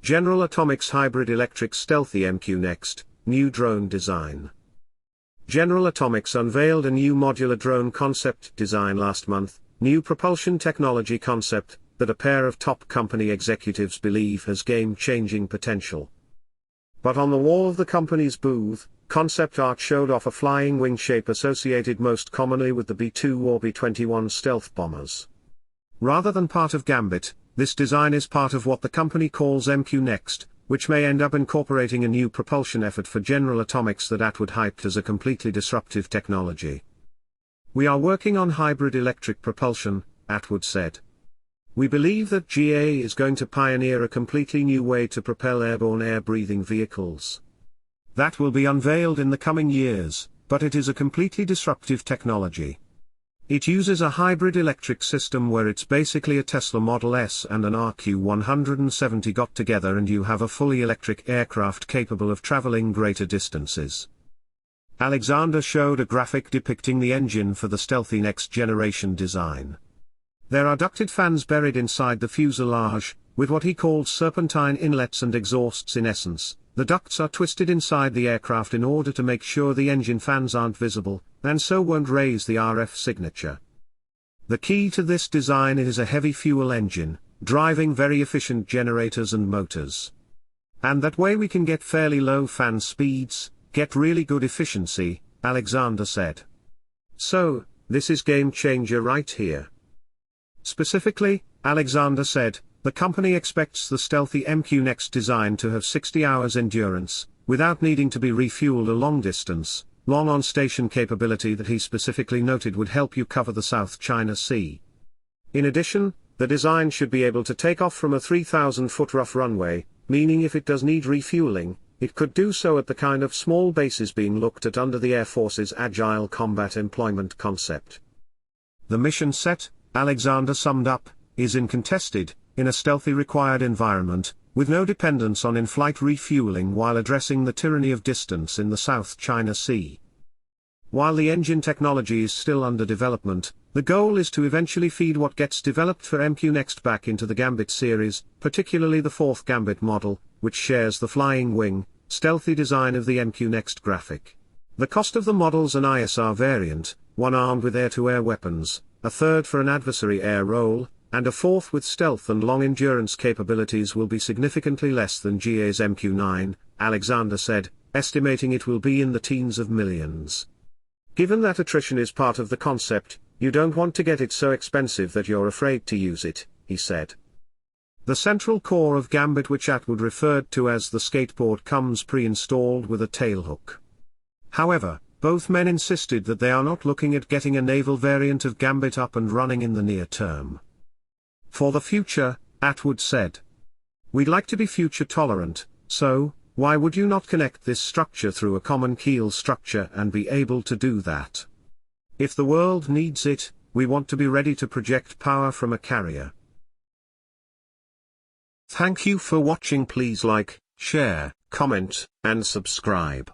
General Atomics Hybrid Electric Stealthy MQ Next, new drone design. General Atomics unveiled a new modular drone concept design last month, new propulsion technology concept that a pair of top company executives believe has game-changing potential. But on the wall of the company's booth, concept art showed off a flying wing shape associated most commonly with the B-2 or B-21 stealth bombers. Rather than part of Gambit, this design is part of what the company calls MQ Next, which may end up incorporating a new propulsion effort for General Atomics that Atwood hyped as a completely disruptive technology. "We are working on hybrid electric propulsion," Atwood said. "We believe that GA is going to pioneer a completely new way to propel airborne air-breathing vehicles. That will be unveiled in the coming years, but it is a completely disruptive technology. It uses a hybrid electric system where it's basically a Tesla Model S and an RQ-170 got together and you have a fully electric aircraft capable of traveling greater distances." Alexander showed a graphic depicting the engine for the Stealthy next generation design. There are ducted fans buried inside the fuselage, with what he called serpentine inlets and exhausts. In essence, the ducts are twisted inside the aircraft in order to make sure the engine fans aren't visible, and so won't raise the RF signature. The key to this design is a heavy fuel engine, driving very efficient generators and motors. And that way we can get fairly low fan speeds, get really good efficiency, Alexander said. "So, this is game changer right here." Specifically, Alexander said, the company expects the Stealthy MQ Next design to have 60 hours endurance, without needing to be refueled a long distance, long on-station capability that he specifically noted would help you cover the South China Sea. In addition, the design should be able to take off from a 3,000-foot rough runway, meaning if it does need refueling, it could do so at the kind of small bases being looked at under the Air Force's Agile Combat Employment concept. The mission set, Alexander summed up, is uncontested, in a stealthy required environment, with no dependence on in-flight refueling while addressing the tyranny of distance in the South China Sea. While the engine technology is still under development, the goal is to eventually feed what gets developed for MQ Next back into the Gambit series, particularly the fourth Gambit model, which shares the flying wing, stealthy design of the MQ Next graphic. The cost of the models an ISR variant, one armed with air-to-air weapons, a third for an adversary air role, and a fourth with stealth and long endurance capabilities will be significantly less than GA's MQ-9, Alexander said, estimating it will be in the teens of millions. "Given that attrition is part of the concept, you don't want to get it so expensive that you're afraid to use it," he said. The central core of Gambit, which Atwood referred to as the skateboard, comes pre-installed with a tailhook. However, both men insisted that they are not looking at getting a naval variant of Gambit up and running in the near term. "For the future," Atwood said. "We'd like to be future tolerant, so, why would you not connect this structure through a common keel structure and be able to do that? If the world needs it, we want to be ready to project power from a carrier." Thank you for watching. Please like, share, comment, and subscribe.